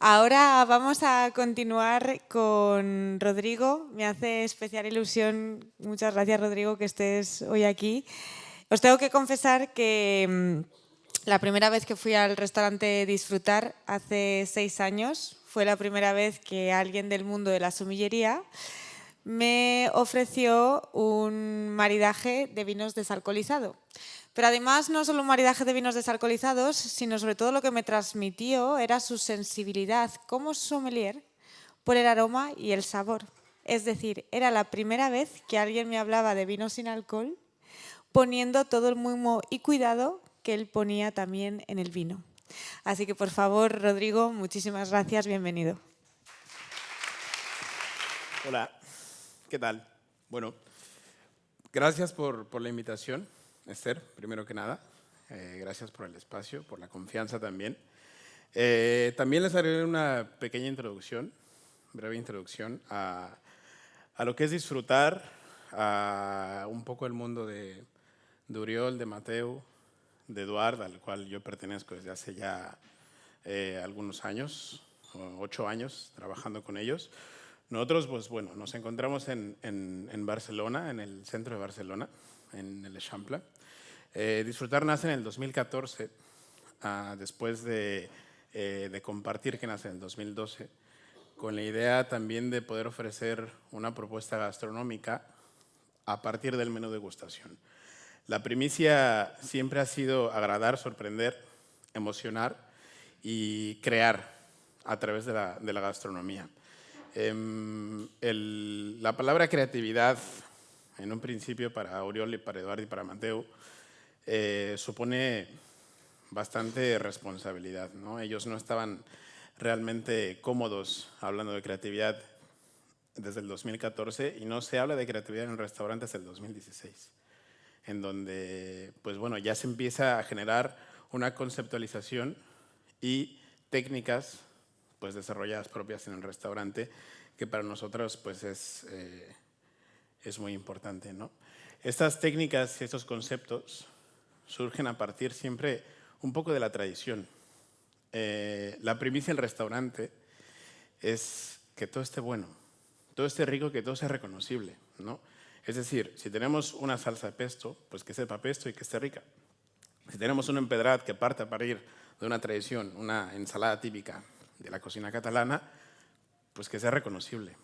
Ahora vamos a continuar con Rodrigo. Me hace especial ilusión, muchas gracias Rodrigo, que estés hoy aquí. Os tengo que confesar que la primera vez que fui al restaurante Disfrutar hace 6 años fue la primera vez que alguien del mundo de la sumillería me ofreció un maridaje de vinos desalcoholizado. Pero además no solo un maridaje de vinos desalcoholizados, sino sobre todo lo que me transmitió era su sensibilidad como sommelier por el aroma y el sabor. Es decir, era la primera vez que alguien me hablaba de vino sin alcohol poniendo todo el mimo y cuidado que él ponía también en el vino. Así que por favor, Rodrigo, muchísimas gracias, bienvenido. Hola, ¿qué tal? Bueno, gracias por la invitación, Esther, primero que nada. Gracias por el espacio, por la confianza también. También les haré una pequeña introducción, breve introducción a lo que es Disfrutar, a un poco el mundo de Oriol, de Mateo, de Eduard, al cual yo pertenezco desde hace ya algunos años, 8 años, trabajando con ellos. Nosotros, pues bueno, nos encontramos en Barcelona, en el centro de Barcelona, en el Eixample. Disfrutar nace en el 2014, después de compartir, que nace en el 2012, con la idea también de poder ofrecer una propuesta gastronómica a partir del menú degustación. La primicia siempre ha sido agradar, sorprender, emocionar y crear a través de la gastronomía. La palabra creatividad, en un principio para Oriol y para Eduardo y para Mateo, supone bastante responsabilidad, ¿no? Ellos no estaban realmente cómodos hablando de creatividad desde el 2014 y no se habla de creatividad en restaurantes desde el 2016, en donde pues bueno, ya se empieza a generar una conceptualización y técnicas pues desarrolladas propias en el restaurante, que para nosotros pues es muy importante, ¿no? Estas técnicas y estos conceptos surgen a partir siempre un poco de la tradición. La primicia del restaurante es que todo esté bueno, todo esté rico, que todo sea reconocible, ¿no? Es decir, si tenemos una salsa de pesto, pues que sepa pesto y que esté rica. Si tenemos un empedrat que parte a partir de una tradición, una ensalada típica de la cocina catalana, pues que sea reconocible.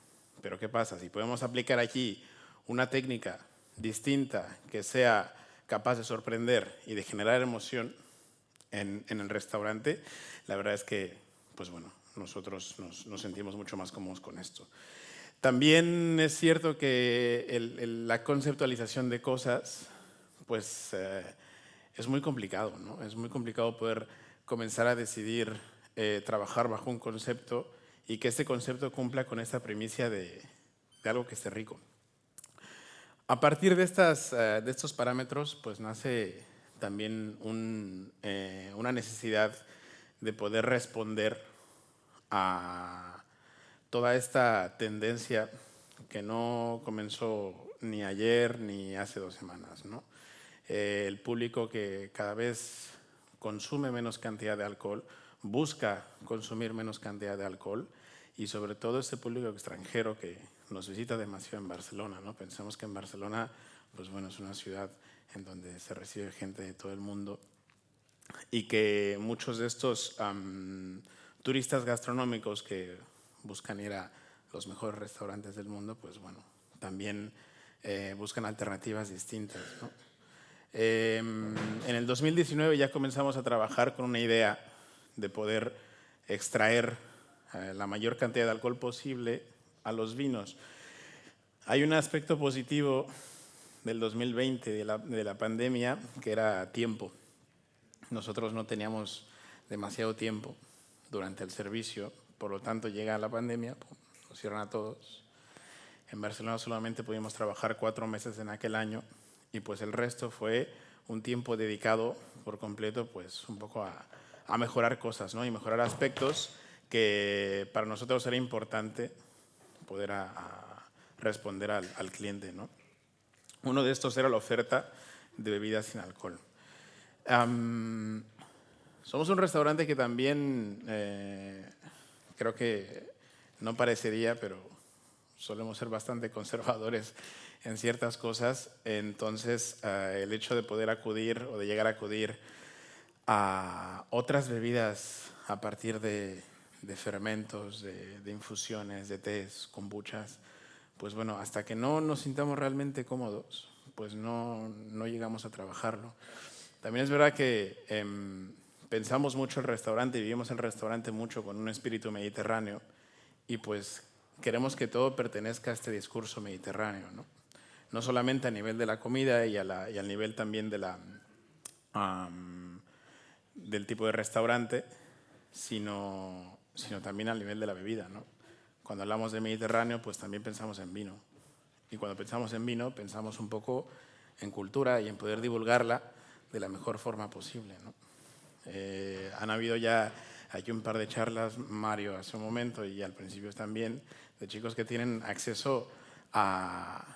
Pero ¿qué pasa? Si podemos aplicar aquí una técnica distinta que sea capaz de sorprender y de generar emoción en el restaurante, la verdad es que, pues bueno, nosotros nos sentimos mucho más cómodos con esto. También es cierto que la conceptualización de cosas, pues es muy complicado, ¿no? Es muy complicado poder comenzar a decidir trabajar bajo un concepto y que este concepto cumpla con esta primicia de algo que esté rico. A partir de estos parámetros, pues nace también una necesidad de poder responder a toda esta tendencia que no comenzó ni ayer ni hace 2 semanas, ¿no? El público que cada vez consume menos cantidad de alcohol, busca consumir menos cantidad de alcohol, y sobre todo este público extranjero que nos visita demasiado en Barcelona, ¿no? Pensamos que en Barcelona, pues bueno, es una ciudad en donde se recibe gente de todo el mundo y que muchos de estos turistas gastronómicos que buscan ir a los mejores restaurantes del mundo, pues bueno, también buscan alternativas distintas, ¿no? En el 2019 ya comenzamos a trabajar con una idea de poder extraer la mayor cantidad de alcohol posible a los vinos. Hay un aspecto positivo del 2020, de la pandemia, que era tiempo. Nosotros no teníamos demasiado tiempo durante el servicio, por lo tanto llega la pandemia, nos cierran a todos. En Barcelona solamente pudimos trabajar 4 meses en aquel año y pues el resto fue un tiempo dedicado por completo pues un poco a mejorar cosas, ¿no? Y mejorar aspectos que para nosotros era importante poder responder al cliente, ¿no? Uno de estos era la oferta de bebidas sin alcohol. Somos un restaurante que también Creo que no parecería, pero solemos ser bastante conservadores en ciertas cosas. Entonces, el hecho de poder acudir o de llegar a acudir a otras bebidas a partir de fermentos, de infusiones, de tés, kombuchas, pues bueno, hasta que no nos sintamos realmente cómodos, pues no llegamos a trabajarlo. También es verdad que pensamos mucho el restaurante, vivimos el restaurante mucho con un espíritu mediterráneo y pues queremos que todo pertenezca a este discurso mediterráneo, ¿no? No solamente a nivel de la comida y al nivel también de del tipo de restaurante, sino también al nivel de la bebida, ¿no? Cuando hablamos de Mediterráneo, pues también pensamos en vino. Y cuando pensamos en vino, pensamos un poco en cultura y en poder divulgarla de la mejor forma posible, ¿no? Han habido ya aquí un par de charlas, Mario hace un momento y al principio también, de chicos que tienen acceso a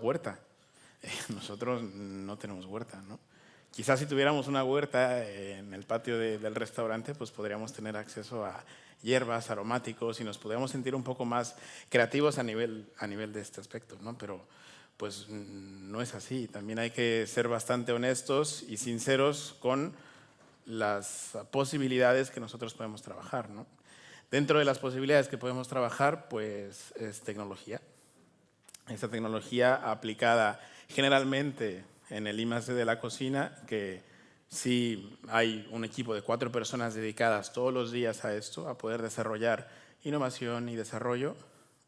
huerta. Nosotros no tenemos huerta, ¿no? Quizás si tuviéramos una huerta en el patio del restaurante, pues podríamos tener acceso a hierbas, aromáticos y nos podríamos sentir un poco más creativos a nivel de este aspecto, ¿no? Pero pues no es así. También hay que ser bastante honestos y sinceros con las posibilidades que nosotros podemos trabajar, ¿no? Dentro de las posibilidades que podemos trabajar, pues es tecnología. Esta tecnología aplicada generalmente en el I+D de la cocina, que sí hay un equipo de 4 personas dedicadas todos los días a esto, a poder desarrollar innovación y desarrollo,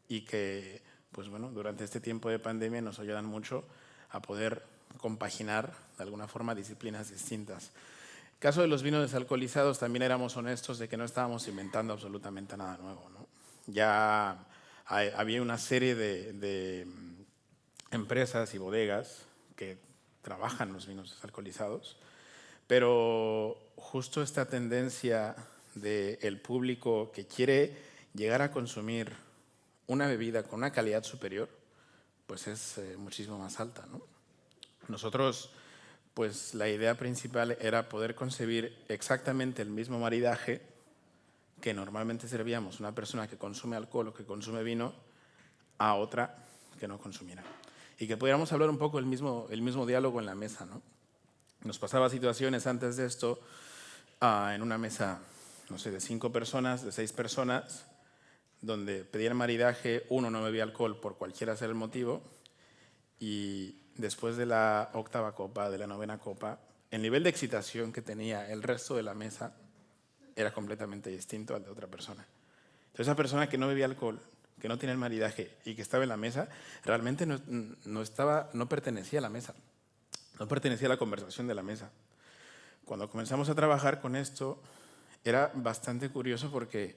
y que pues bueno, durante este tiempo de pandemia nos ayudan mucho a poder compaginar de alguna forma disciplinas distintas. En el caso de los vinos desalcoholizados también éramos honestos de que no estábamos inventando absolutamente nada nuevo, ¿no? Ya había una serie de empresas y bodegas que trabajan los vinos desalcoholizados, pero justo esta tendencia del público que quiere llegar a consumir una bebida con una calidad superior, pues es muchísimo más alta, ¿no? Nosotros, pues la idea principal era poder concebir exactamente el mismo maridaje que normalmente servíamos una persona que consume alcohol o que consume vino a otra que no consumiera. Y que pudiéramos hablar un poco el mismo diálogo en la mesa, ¿no? Nos pasaba situaciones antes de esto en una mesa, no sé, de 5 personas, de 6 personas, donde pedían maridaje, uno no bebía alcohol por cualquiera sea el motivo, y después de la 8ª copa, de la 9ª copa, el nivel de excitación que tenía el resto de la mesa era completamente distinto al de otra persona. Entonces, esa persona que no bebía alcohol, que no tenía el maridaje y que estaba en la mesa, realmente no pertenecía a la mesa, no pertenecía a la conversación de la mesa. Cuando comenzamos a trabajar con esto, era bastante curioso porque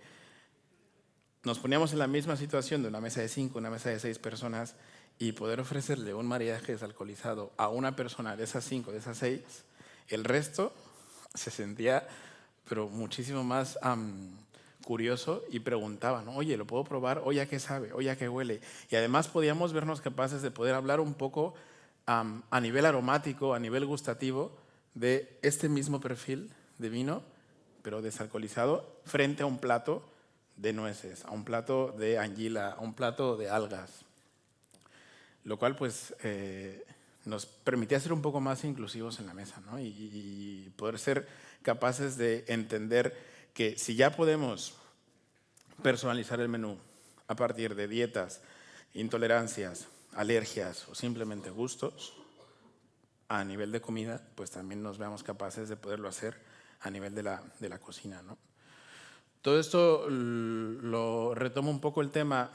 nos poníamos en la misma situación de una mesa de 5, una mesa de 6 personas, y poder ofrecerle un maridaje desalcoholizado a una persona de esas 5, de esas 6, el resto se sentía pero muchísimo más curioso y preguntaba, ¿no? Oye, ¿lo puedo probar? Oye, ¿a qué sabe? Oye, ¿a qué huele? Y además podíamos vernos capaces de poder hablar un poco a nivel aromático, a nivel gustativo, de este mismo perfil de vino, pero desalcoholizado, frente a un plato de nueces, a un plato de anguila, a un plato de algas. Lo cual pues nos permitía ser un poco más inclusivos en la mesa, ¿no? Y poder ser capaces de entender que si ya podemos personalizar el menú a partir de dietas, intolerancias, alergias o simplemente gustos, a nivel de comida, pues también nos veamos capaces de poderlo hacer a nivel de la cocina, ¿no? Todo esto lo retomo un poco el tema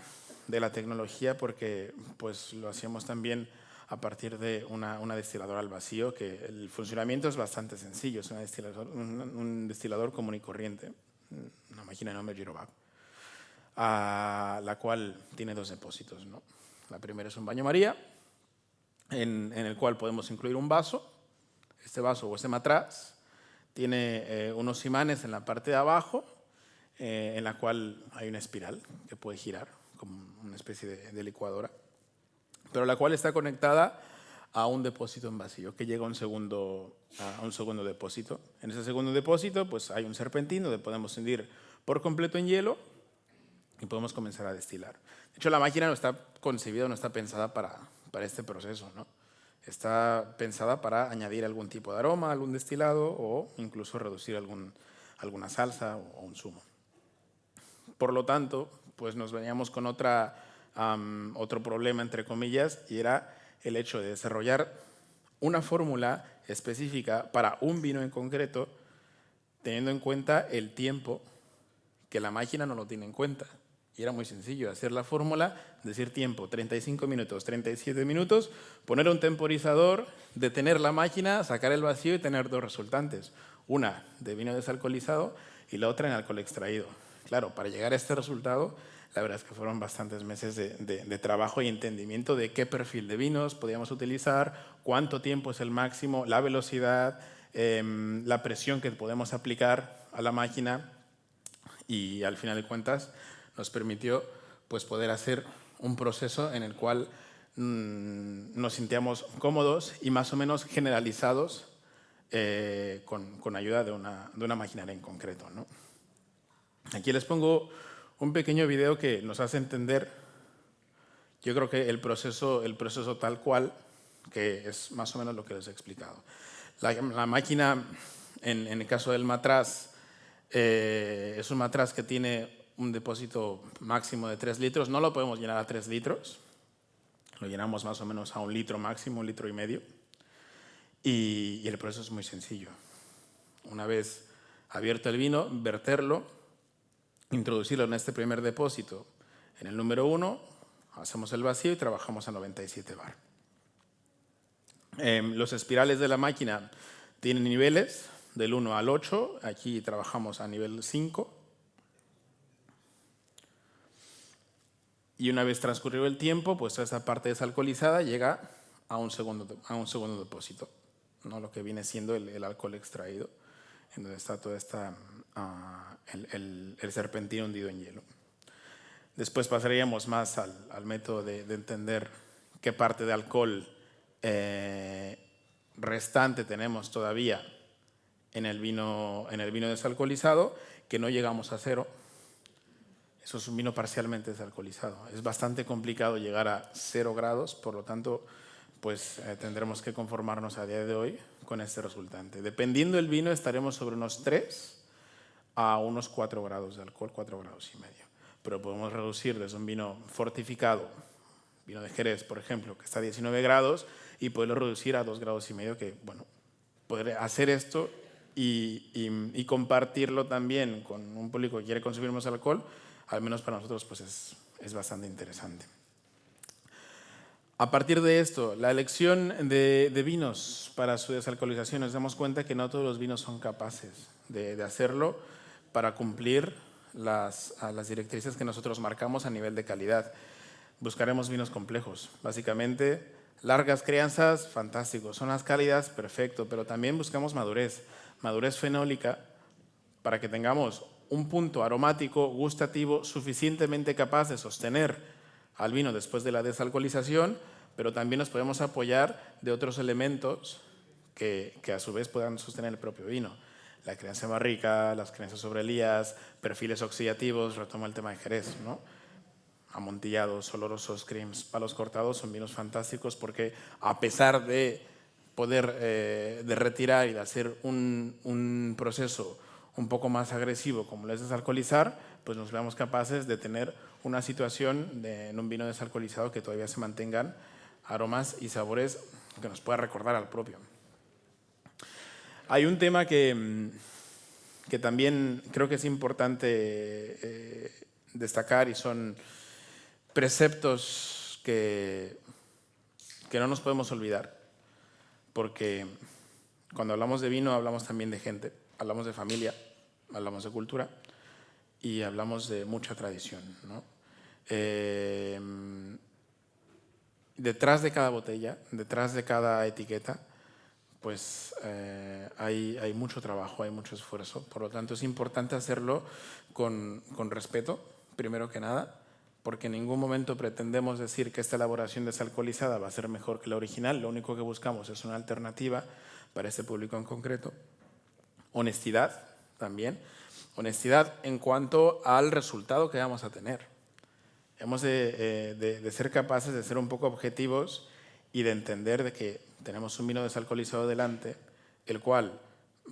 de la tecnología porque pues lo hacíamos también a partir de una destiladora al vacío, que el funcionamiento es bastante sencillo, es un destilador común y corriente, una máquina de nombre Girovac, la cual tiene 2 depósitos, ¿no? La primera es un baño María, en el cual podemos incluir un vaso. Este vaso o este matraz tiene unos imanes en la parte de abajo, en la cual hay una espiral que puede girar como una especie de licuadora, pero la cual está conectada a un depósito en vacío que llega a un segundo depósito. En ese segundo depósito pues hay un serpentín donde podemos hundir por completo en hielo y podemos comenzar a destilar. De hecho, la máquina no está concebida, no está pensada para este proceso, ¿no? Está pensada para añadir algún tipo de aroma, algún destilado o incluso reducir alguna salsa o un zumo. Por lo tanto, pues nos veníamos con otro problema, entre comillas, y era el hecho de desarrollar una fórmula específica para un vino en concreto, teniendo en cuenta el tiempo que la máquina no lo tiene en cuenta. Y era muy sencillo hacer la fórmula, decir tiempo, 35 minutos, 37 minutos, poner un temporizador, detener la máquina, sacar el vacío y tener dos resultantes. Una de vino desalcoholizado y la otra en alcohol extraído. Claro, para llegar a este resultado, la verdad es que fueron bastantes meses de trabajo y entendimiento de qué perfil de vinos podíamos utilizar, cuánto tiempo es el máximo, la velocidad, la presión que podemos aplicar a la máquina y al final de cuentas nos permitió pues, poder hacer un proceso en el cual nos sentíamos cómodos y más o menos generalizados con ayuda de una maquinaria en concreto, ¿no? Aquí les pongo un pequeño video que nos hace entender, yo creo que el proceso tal cual, que es más o menos lo que les he explicado. La máquina, en el caso del matraz, es un matraz que tiene un depósito máximo de 3 litros. No lo podemos llenar a 3 litros, lo llenamos más o menos a 1 litro máximo, 1,5 litros. Y el proceso es muy sencillo. Una vez abierto el vino, verterlo, introducirlo en este primer depósito. En el número 1 hacemos el vacío y trabajamos a 97 bar. Los espirales de la máquina tienen niveles del 1 al 8. Aquí trabajamos a nivel 5. Y una vez transcurrido el tiempo, pues esa parte desalcoholizada llega a un segundo depósito, ¿no? Lo que viene siendo el alcohol extraído, en donde está todo el serpentín hundido en hielo. Después pasaríamos más al método de entender qué parte de alcohol restante tenemos todavía en el vino desalcoholizado, que no llegamos a 0. Eso es un vino parcialmente desalcoholizado. Es bastante complicado llegar a 0 grados, por lo tanto, pues tendremos que conformarnos a día de hoy con este resultante. Dependiendo del vino, estaremos sobre unos 3 a unos 4 grados de alcohol, 4,5 grados. Pero podemos reducir desde un vino fortificado, vino de Jerez, por ejemplo, que está a 19 grados, y poderlo reducir a 2,5 grados, que, bueno, poder hacer esto y compartirlo también con un público que quiere consumir más alcohol, al menos para nosotros pues es bastante interesante. A partir de esto, la elección de vinos para su desalcoholización, nos damos cuenta que no todos los vinos son capaces de hacerlo para cumplir las directrices que nosotros marcamos a nivel de calidad. Buscaremos vinos complejos, básicamente largas crianzas, fantástico, zonas cálidas, perfecto, pero también buscamos madurez fenólica para que tengamos un punto aromático, gustativo, suficientemente capaz de sostener al vino después de la desalcoholización, pero también nos podemos apoyar de otros elementos que a su vez puedan sostener el propio vino. La crianza en barrica, las crianzas sobre elías, perfiles oxidativos, retomo el tema de Jerez, ¿no? Amontillados, olorosos, creams, palos cortados son vinos fantásticos porque a pesar de poder de retirar y de hacer un proceso un poco más agresivo como lo es desalcoholizar, pues nos veamos capaces de tener una situación en un vino desalcoholizado que todavía se mantengan aromas y sabores que nos pueda recordar al propio. Hay un tema que también creo que es importante destacar y son preceptos que no nos podemos olvidar, porque cuando hablamos de vino hablamos también de gente, hablamos de familia, hablamos de cultura y hablamos de mucha tradición, ¿no? Detrás de cada botella, detrás de cada etiqueta, pues hay mucho trabajo, hay mucho esfuerzo. Por lo tanto, es importante hacerlo con respeto, primero que nada, porque en ningún momento pretendemos decir que esta elaboración desalcoholizada va a ser mejor que la original. Lo único que buscamos es una alternativa para este público en concreto. Honestidad también. Honestidad en cuanto al resultado que vamos a tener. Hemos de ser capaces de ser un poco objetivos y de entender de que tenemos un vino desalcoholizado delante, el cual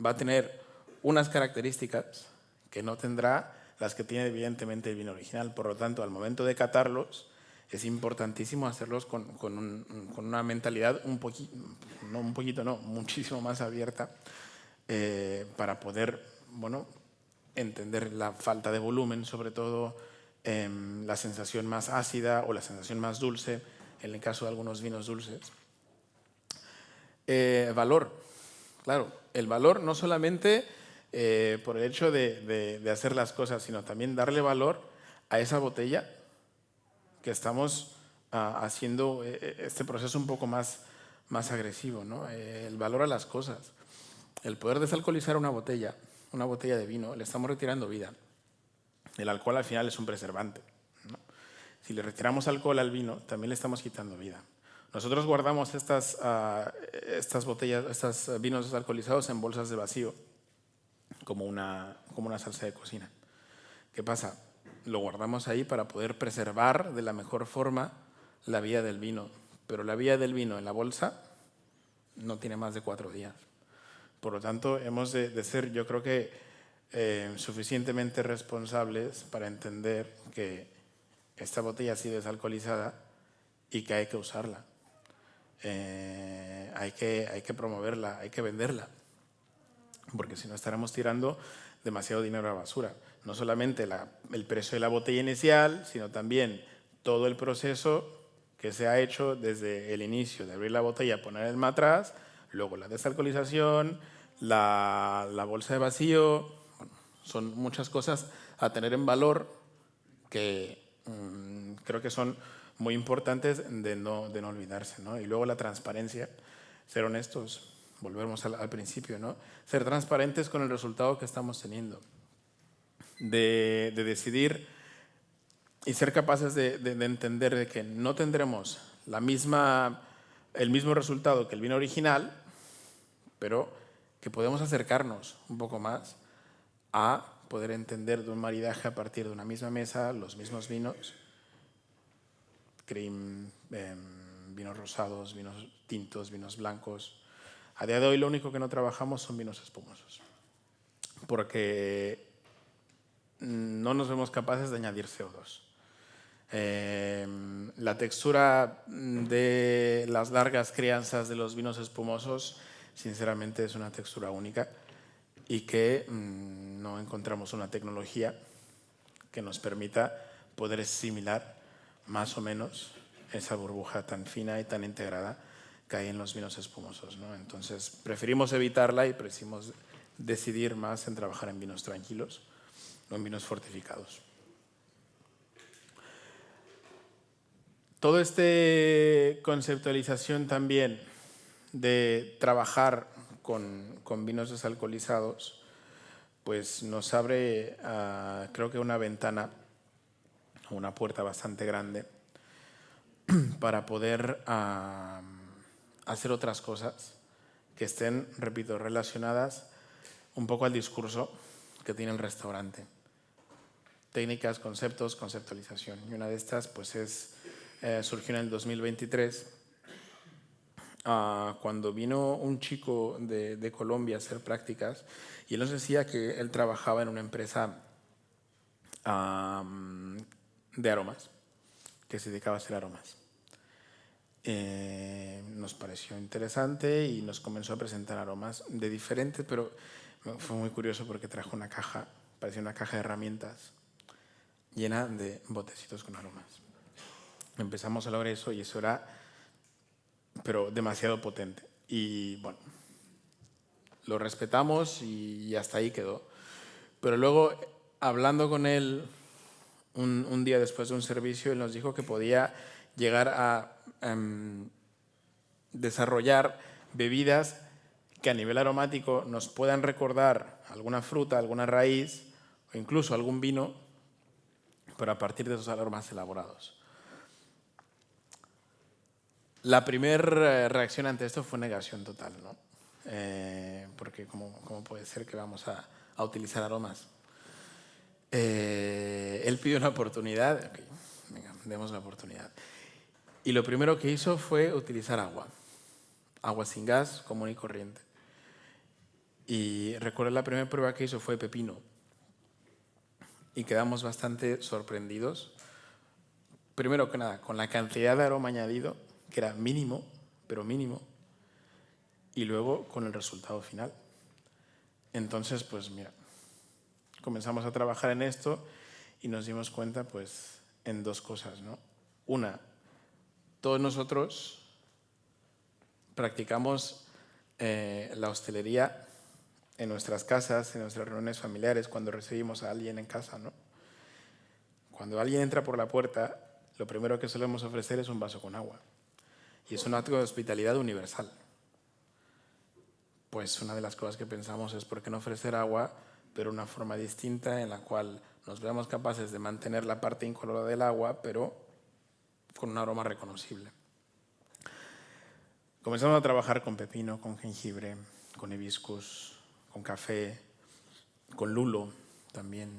va a tener unas características que no tendrá las que tiene evidentemente el vino original. Por lo tanto, al momento de catarlos, es importantísimo hacerlos con una mentalidad muchísimo más abierta para poder, bueno, entender la falta de volumen, sobre todo la sensación más ácida o la sensación más dulce, en el caso de algunos vinos dulces. Valor, claro, el valor no solamente por el hecho de hacer las cosas, sino también darle valor a esa botella que estamos haciendo este proceso un poco más agresivo, ¿no? El valor a las cosas. El poder desalcoholizar una botella de vino, le estamos retirando vida. El alcohol al final es un preservante, ¿no? Si le retiramos alcohol al vino, también le estamos quitando vida. Nosotros guardamos estas botellas, estos vinos desalcoholizados en bolsas de vacío, como una salsa de cocina. ¿Qué pasa? Lo guardamos ahí para poder preservar de la mejor forma la vida del vino. Pero la vida del vino en la bolsa no tiene más de 4 días. Por lo tanto, hemos de ser, yo creo que, suficientemente responsables para entender que esta botella ha sido desalcoholizada y que hay que usarla. Hay que promoverla, hay que venderla, porque si no estaremos tirando demasiado dinero a la basura. No solamente el precio de la botella inicial, sino también todo el proceso que se ha hecho desde el inicio de abrir la botella, poner el matraz, luego la desalcoholización, la bolsa de vacío. Bueno, son muchas cosas a tener en valor que creo que son muy importantes de no olvidarse, ¿no? Y luego la transparencia, ser honestos, volvemos al principio, ¿no? Ser transparentes con el resultado que estamos teniendo, de decidir y ser capaces de entender de que no tendremos el mismo resultado que el vino original, pero que podemos acercarnos un poco más a poder entender de un maridaje a partir de una misma mesa, los mismos vinos, cream, vinos rosados, vinos tintos, vinos blancos. A día de hoy lo único que no trabajamos son vinos espumosos, porque no nos vemos capaces de añadir CO2. La textura de las largas crianzas de los vinos espumosos, sinceramente, es una textura única y que no encontramos una tecnología que nos permita poder asimilar más o menos esa burbuja tan fina y tan integrada que hay en los vinos espumosos, ¿no? Entonces, preferimos evitarla y preferimos decidir más en trabajar en vinos tranquilos, no en vinos fortificados. Toda esta conceptualización también de trabajar con vinos desalcoholizados, pues nos abre, creo que una ventana, una puerta bastante grande para poder hacer otras cosas que estén, repito, relacionadas un poco al discurso que tiene el restaurante. Técnicas, conceptos, conceptualización. Y una de estas pues surgió en el 2023, cuando vino un chico de Colombia a hacer prácticas y él nos decía que él trabajaba en una empresa de aromas, que se dedicaba a hacer aromas. Nos pareció interesante y nos comenzó a presentar aromas de diferentes, pero fue muy curioso porque trajo una caja, parecía una caja de herramientas llena de botecitos con aromas. Empezamos a hablar de eso y eso era, pero demasiado potente. Y bueno, lo respetamos y hasta ahí quedó. Pero luego, hablando con él un día después de un servicio, él nos dijo que podía llegar a desarrollar bebidas que a nivel aromático nos puedan recordar alguna fruta, alguna raíz o incluso algún vino, pero a partir de esos aromas elaborados. La primera reacción ante esto fue negación total, ¿no? Porque ¿cómo puede ser que vamos a utilizar aromas Él pidió una oportunidad, okay, venga, demos la oportunidad. Y lo primero que hizo fue utilizar agua sin gas, común y corriente. Y recuerdo la primera prueba que hizo fue pepino. Y quedamos bastante sorprendidos. Primero que nada, con la cantidad de aroma añadido, que era mínimo, pero mínimo, y luego con el resultado final. Entonces, pues mira, comenzamos a trabajar en esto y nos dimos cuenta pues en dos cosas, ¿no? Una, todos nosotros practicamos la hostelería en nuestras casas, en nuestras reuniones familiares, cuando recibimos a alguien en casa, ¿no? Cuando alguien entra por la puerta, lo primero que solemos ofrecer es un vaso con agua. Y es un acto de hospitalidad universal. Pues una de las cosas que pensamos es por qué no ofrecer agua, pero una forma distinta en la cual nos veamos capaces de mantener la parte incolora del agua, pero con un aroma reconocible. Comenzamos a trabajar con pepino, con jengibre, con hibiscus, con café, con lulo también,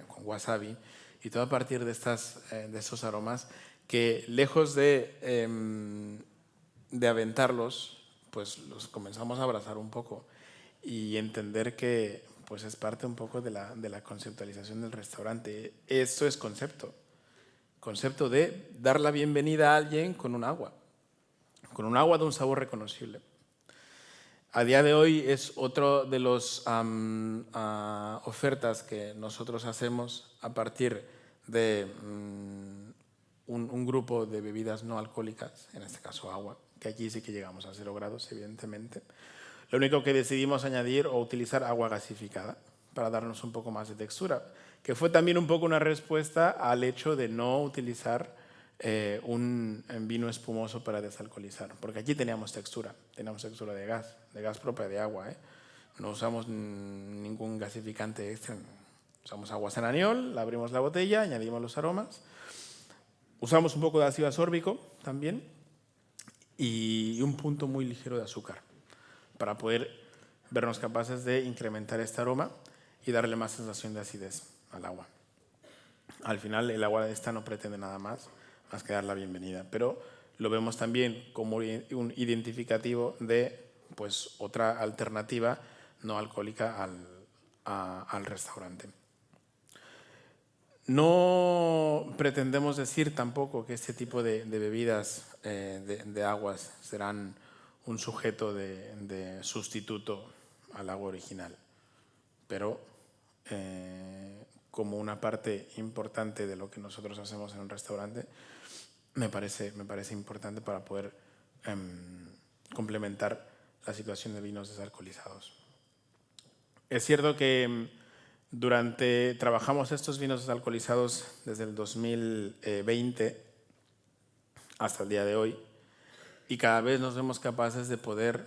con wasabi, y todo a partir de estos aromas que, lejos de aventarlos, pues los comenzamos a abrazar un poco y entender que pues es parte un poco de la conceptualización del restaurante. Esto es concepto de dar la bienvenida a alguien con un agua de un sabor reconocible. A día de hoy es otro de las ofertas que nosotros hacemos a partir de un grupo de bebidas no alcohólicas, en este caso agua, que aquí sí que llegamos a 0 grados, evidentemente. Lo único que decidimos añadir o utilizar agua gasificada para darnos un poco más de textura, que fue también un poco una respuesta al hecho de no utilizar un vino espumoso para desalcoholizar, porque aquí teníamos textura de gas propia de agua, no usamos ningún gasificante extra, usamos agua Senaniol, abrimos la botella, añadimos los aromas, usamos un poco de ácido asórbico también y un punto muy ligero de azúcar para poder vernos capaces de incrementar este aroma y darle más sensación de acidez al agua. Al final el agua esta no pretende nada más que dar la bienvenida, pero lo vemos también como un identificativo de pues, otra alternativa no alcohólica al restaurante. No pretendemos decir tampoco que este tipo de bebidas, de aguas, serán un sujeto de sustituto al agua original, pero como una parte importante de lo que nosotros hacemos en un restaurante, me parece importante para poder complementar la situación de vinos desalcoholizados. Es cierto que trabajamos estos vinos desalcoholizados desde el 2020 hasta el día de hoy y cada vez nos vemos capaces de poder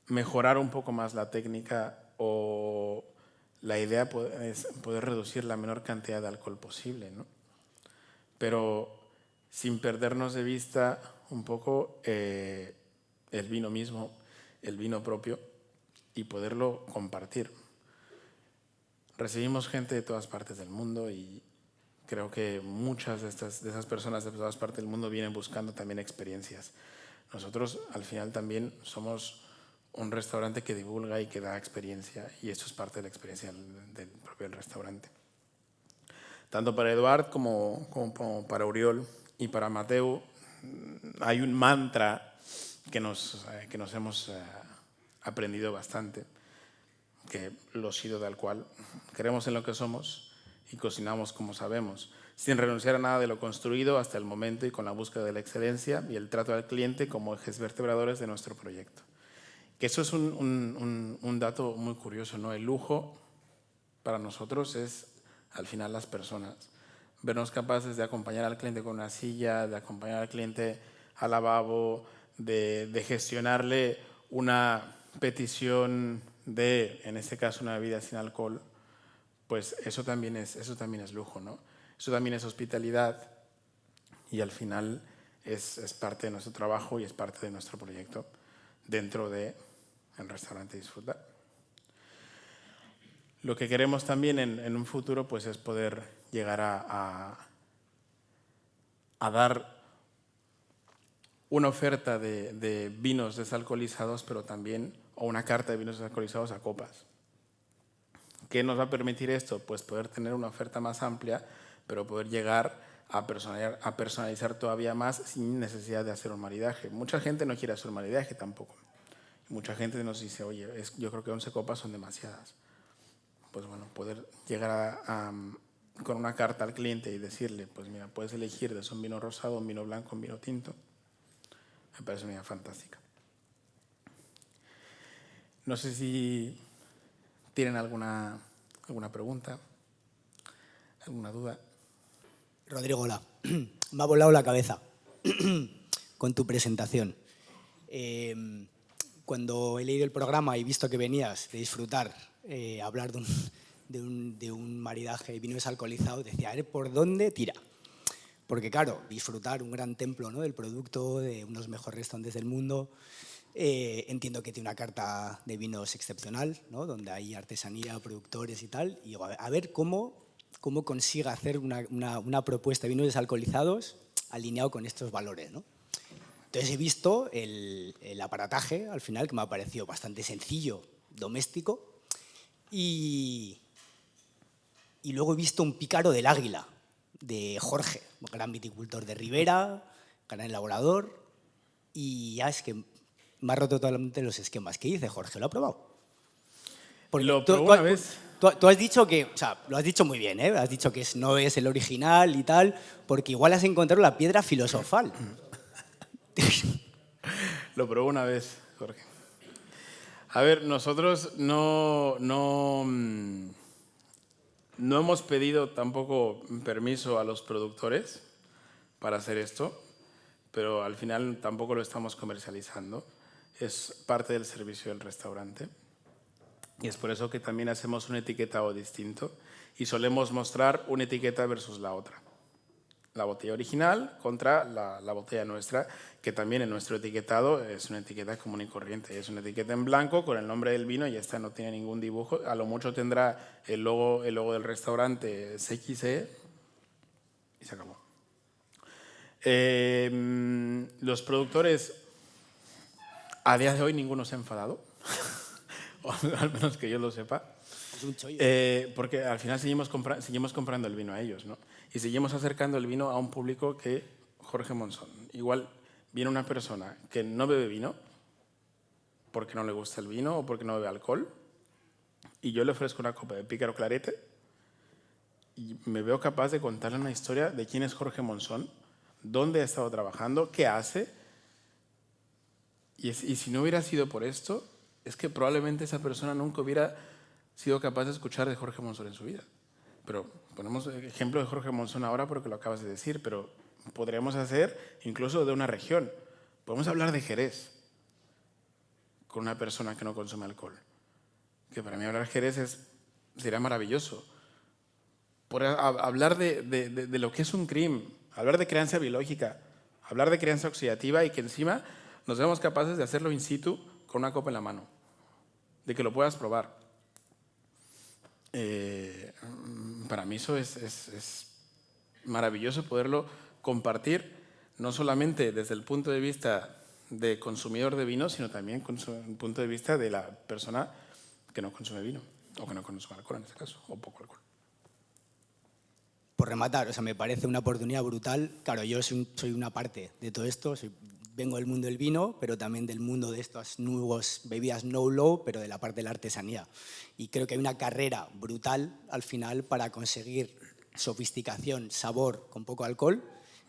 mejorar un poco más la técnica, o la idea es poder reducir la menor cantidad de alcohol posible, ¿no? Pero sin perdernos de vista un poco el vino mismo, el vino propio, y poderlo compartir. Recibimos gente de todas partes del mundo y creo que muchas de esas personas de todas partes del mundo vienen buscando también experiencias. Nosotros al final también somos un restaurante que divulga y que da experiencia, y esto es parte de la experiencia del propio restaurante. Tanto para Eduard como para Oriol y para Mateu hay un mantra que nos hemos aprendido bastante, que lo sido tal cual: creemos en lo que somos y cocinamos como sabemos, sin renunciar a nada de lo construido hasta el momento, y con la búsqueda de la excelencia y el trato al cliente como ejes vertebradores de nuestro proyecto. Que eso es un dato muy curioso, ¿no? El lujo para nosotros es al final las personas, vernos capaces de acompañar al cliente con una silla, de acompañar al cliente al lavabo, de gestionarle una petición de, en este caso, una bebida sin alcohol. Pues eso también es lujo, ¿no? Eso también es hospitalidad, y al final es parte de nuestro trabajo y es parte de nuestro proyecto dentro de el restaurante Disfrutar. Lo que queremos también en un futuro pues, es poder llegar a dar una oferta de vinos desalcoholizados, pero también, o una carta de vinos desalcoholizados a copas. ¿Qué nos va a permitir esto? Pues poder tener una oferta más amplia, pero poder llegar a personalizar todavía más sin necesidad de hacer un maridaje. Mucha gente no quiere hacer un maridaje tampoco. Mucha gente nos dice, oye, yo creo que 11 copas son demasiadas. Pues bueno, poder llegar con una carta al cliente y decirle, pues mira, puedes elegir de un vino rosado, un vino blanco, un vino tinto. Me parece una idea fantástica. No sé si tienen alguna pregunta, alguna duda. Rodrigo, hola. Me ha volado la cabeza con tu presentación. Cuando he leído el programa y visto que venías de disfrutar, hablar de un maridaje de vino desalcoholizado, decía, a ver, ¿por dónde tira? Porque claro, disfrutar un gran templo, ¿no?, del producto, de unos mejores restaurantes del mundo. Entiendo que tiene una carta de vinos excepcional, ¿no?, donde hay artesanía, productores y tal. Y digo, a ver cómo consiga hacer una propuesta de vinos desalcoholizados alineado con estos valores, ¿no? Entonces he visto el aparataje, al final, que me ha parecido bastante sencillo, doméstico. Y luego he visto un pícaro del Águila, de Jorge, gran viticultor de Ribera, gran elaborador, y ya es que me ha roto totalmente los esquemas. ¿Qué dice Jorge? ¿Lo ha probado? Porque lo probó una vez. Tú has dicho que, o sea, lo has dicho muy bien, ¿eh? Has dicho que no es el original y tal, porque igual has encontrado la piedra filosofal. Lo probó una vez, Jorge. A ver, nosotros no hemos pedido tampoco permiso a los productores para hacer esto, pero al final tampoco lo estamos comercializando. Es parte del servicio del restaurante. Y es por eso que también hacemos un etiquetado distinto y solemos mostrar una etiqueta versus la otra. La botella original contra la botella nuestra, que también en nuestro etiquetado es una etiqueta común y corriente. Es una etiqueta en blanco con el nombre del vino y esta no tiene ningún dibujo. A lo mucho tendrá el logo del restaurante CXE y se acabó. Los productores, a día de hoy ninguno se ha enfadado, o al menos que yo lo sepa. Es un chollo. Porque al final seguimos comprando el vino a ellos, ¿no? Y seguimos acercando el vino a un público que Jorge Monzón. Igual viene una persona que no bebe vino porque no le gusta el vino o porque no bebe alcohol y yo le ofrezco una copa de Pícaro Clarete y me veo capaz de contarle una historia de quién es Jorge Monzón, dónde ha estado trabajando, qué hace. Y si no hubiera sido por esto, es que probablemente esa persona nunca hubiera sido capaz de escuchar de Jorge Monzón en su vida. Pero ponemos el ejemplo de Jorge Monzón ahora porque lo acabas de decir, pero podríamos hacer incluso de una región. Podemos hablar de Jerez con una persona que no consume alcohol. Que para mí hablar de Jerez sería maravilloso. Hablar de lo que es un crimen, hablar de crianza biológica, hablar de crianza oxidativa y que encima nos veamos capaces de hacerlo in situ con una copa en la mano, de que lo puedas probar. Para mí eso es maravilloso poderlo compartir, no solamente desde el punto de vista de consumidor de vino, sino también desde el punto de vista de la persona que no consume vino, o que no consume alcohol en este caso, o poco alcohol. Por rematar, o sea, me parece una oportunidad brutal. Claro, yo soy una parte de todo esto, vengo del mundo del vino, pero también del mundo de estas nuevas bebidas no-low, pero de la parte de la artesanía. Y creo que hay una carrera brutal al final para conseguir sofisticación, sabor con poco alcohol,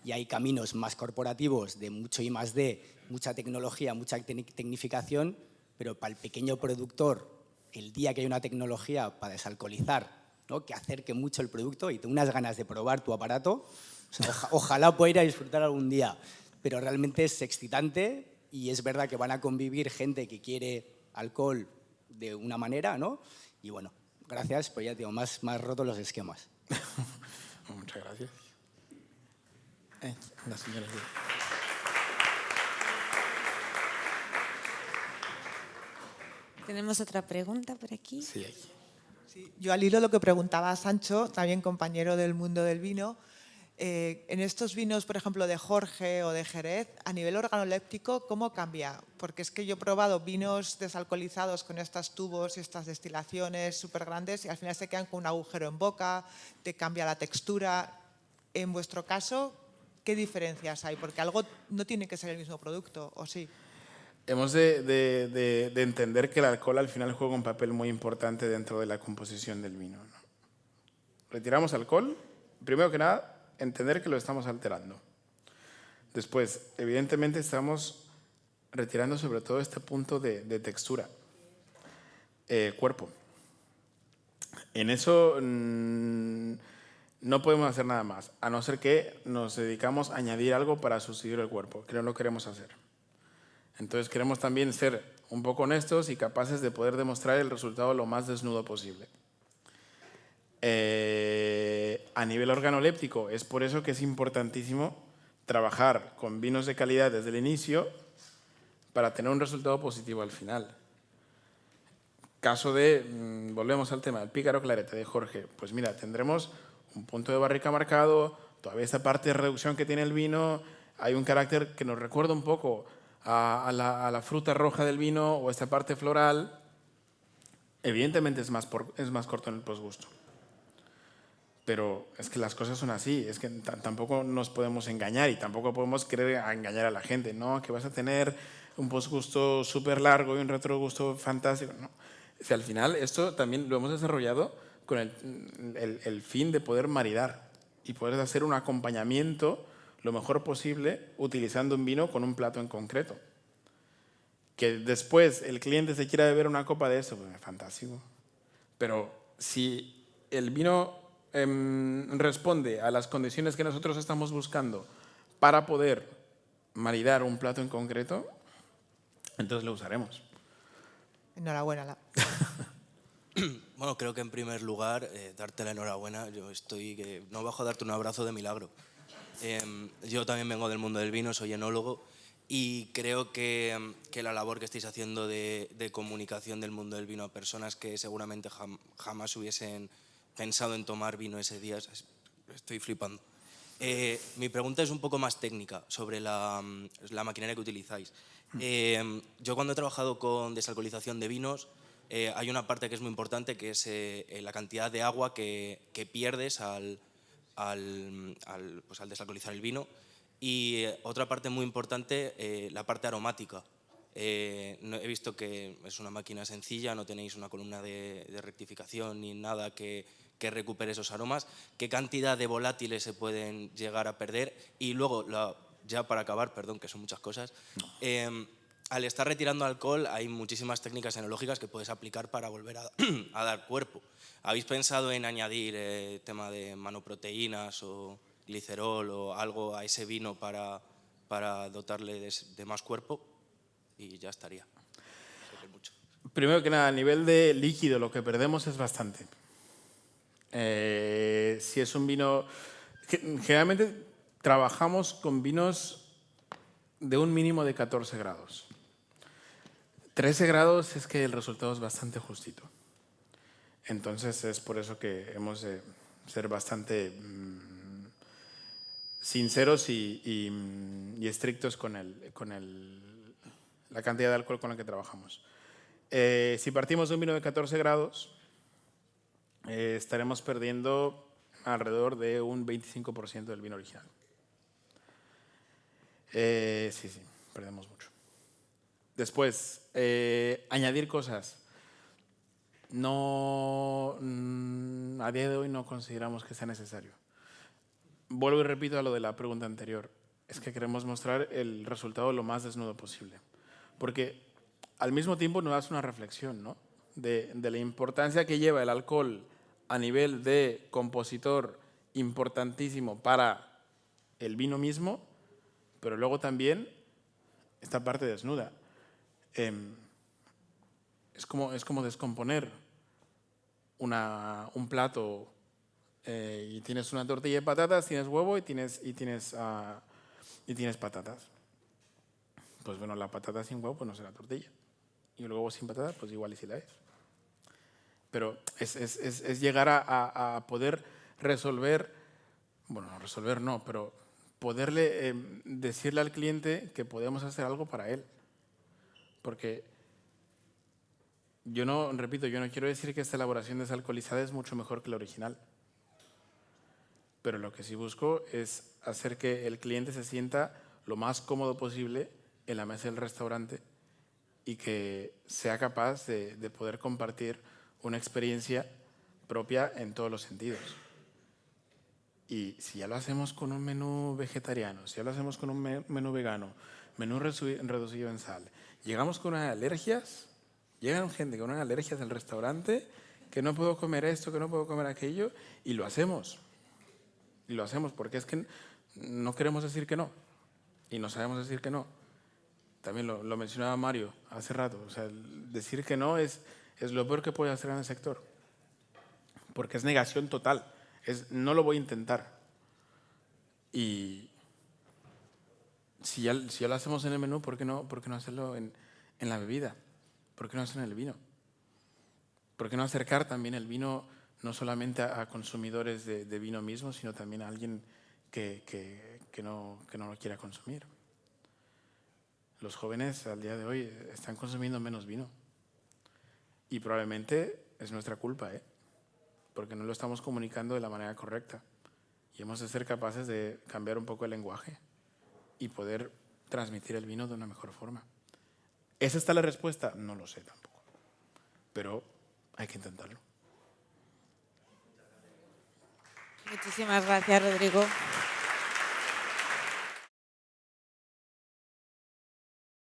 y hay caminos más corporativos de mucho I+D, mucha tecnología, mucha tecnificación, pero para el pequeño productor, el día que hay una tecnología para desalcoholizar, ¿no?, que acerque mucho el producto y tengo unas ganas de probar tu aparato, o sea, ojalá pueda ir a disfrutar algún día. Pero realmente es excitante y es verdad que van a convivir gente que quiere alcohol de una manera, ¿no? Y bueno, gracias, pues ya digo, más roto los esquemas. Muchas gracias. La señora. Tenemos otra pregunta por aquí. Sí, aquí. Sí, yo al hilo lo que preguntaba Sancho, también compañero del mundo del vino, en estos vinos, por ejemplo, de Jorge o de Jerez, a nivel organoléptico, ¿cómo cambia? Porque es que yo he probado vinos desalcoholizados con estos tubos y estas destilaciones súper grandes y al final se quedan con un agujero en boca, te cambia la textura. En vuestro caso, ¿qué diferencias hay? Porque algo no tiene que ser el mismo producto, ¿o sí? Hemos de entender que el alcohol al final juega un papel muy importante dentro de la composición del vino, ¿no? Retiramos alcohol, primero que nada, entender que lo estamos alterando. Después, evidentemente estamos retirando sobre todo este punto de textura, cuerpo. En eso no podemos hacer nada más, a no ser que nos dedicamos a añadir algo para sustituir el cuerpo, que no lo queremos hacer. Entonces queremos también ser un poco honestos y capaces de poder demostrar el resultado lo más desnudo posible. A nivel organoléptico, es por eso que es importantísimo trabajar con vinos de calidad desde el inicio para tener un resultado positivo al final. Caso de, volvemos al tema del Pícaro Clarete de Jorge, pues mira, tendremos un punto de barrica marcado, todavía esta parte de reducción que tiene el vino, hay un carácter que nos recuerda un poco a la fruta roja del vino o esta parte floral. Evidentemente es más corto en el posgusto. Pero es que las cosas son así, es que tampoco nos podemos engañar y tampoco podemos querer engañar a la gente, ¿no? Que vas a tener un posgusto súper largo y un retrogusto fantástico, ¿no? O sea, al final esto también lo hemos desarrollado con el fin de poder maridar y poder hacer un acompañamiento lo mejor posible utilizando un vino con un plato en concreto. Que después el cliente se quiera beber una copa de eso, pues es fantástico. Pero si el vino responde a las condiciones que nosotros estamos buscando para poder maridar un plato en concreto, entonces lo usaremos. Enhorabuena. Bueno, creo que en primer lugar, darte la enhorabuena. Yo no bajo a darte un abrazo de milagro. Yo también vengo del mundo del vino, soy enólogo y creo que la labor que estáis haciendo de comunicación del mundo del vino a personas que seguramente jamás hubiesen pensado en tomar vino ese día, estoy flipando. Mi pregunta es un poco más técnica sobre la maquinaria que utilizáis. Yo cuando he trabajado con desalcoholización de vinos, hay una parte que es muy importante, que es la cantidad de agua que pierdes al desalcoholizar el vino. Y otra parte muy importante, la parte aromática. He visto que es una máquina sencilla, no tenéis una columna de rectificación ni nada que recupere esos aromas. ¿Qué cantidad de volátiles se pueden llegar a perder? Y luego, ya para acabar, perdón, que son muchas cosas, al estar retirando alcohol hay muchísimas técnicas enológicas que puedes aplicar para volver a dar cuerpo. ¿Habéis pensado en añadir tema de manoproteínas o glicerol o algo a ese vino para dotarle de más cuerpo? Y ya estaría. Sé que es mucho. Primero que nada, a nivel de líquido, lo que perdemos es bastante. Si es un vino... Generalmente trabajamos con vinos de un mínimo de 14 grados. 13 grados es que el resultado es bastante justito. Entonces es por eso que hemos de ser bastante sinceros y estrictos con la cantidad de alcohol con la que trabajamos. Si partimos de un vino de 14 grados, estaremos perdiendo alrededor de un 25% del vino original. Sí, perdemos mucho. Después, añadir cosas. No, a día de hoy no consideramos que sea necesario. Vuelvo y repito a lo de la pregunta anterior. Es que queremos mostrar el resultado lo más desnudo posible. Porque al mismo tiempo nos das una reflexión, ¿no? de la importancia que lleva el alcohol a nivel de compositor importantísimo para el vino mismo, pero luego también esta parte desnuda. Es como descomponer un plato y tienes una tortilla de patatas, tienes huevo y tienes patatas. Pues bueno, la patata sin huevo pues no será tortilla. Y el huevo sin patatas pues igual y si la es. pero es llegar a poder resolver, bueno, no resolver no, pero poderle decirle al cliente que podemos hacer algo para él. Porque yo no, repito, yo no quiero decir que esta elaboración desalcoholizada es mucho mejor que la original. Pero lo que sí busco es hacer que el cliente se sienta lo más cómodo posible en la mesa del restaurante y que sea capaz de poder compartir una experiencia propia en todos los sentidos. Y si ya lo hacemos con un menú vegetariano, si ya lo hacemos con un menú vegano, menú reducido en sal, llegamos con unas alergias, llegan gente con unas alergias al restaurante, que no puedo comer esto, que no puedo comer aquello, y lo hacemos. Y lo hacemos porque es que no queremos decir que no, y no sabemos decir que no. También lo mencionaba Mario hace rato, o sea, decir que no es lo peor que puede hacer en el sector, porque es negación total, no lo voy a intentar. Y si ya lo hacemos en el menú, ¿por qué no hacerlo en la bebida? ¿Por qué no hacerlo en el vino? ¿Por qué no acercar también el vino no solamente a consumidores de vino mismo, sino también a alguien que no lo quiera consumir? Los jóvenes al día de hoy están consumiendo menos vino. Y probablemente es nuestra culpa, porque no lo estamos comunicando de la manera correcta. Y hemos de ser capaces de cambiar un poco el lenguaje y poder transmitir el vino de una mejor forma. ¿Es esta la respuesta? No lo sé tampoco, pero hay que intentarlo. Muchísimas gracias, Rodrigo.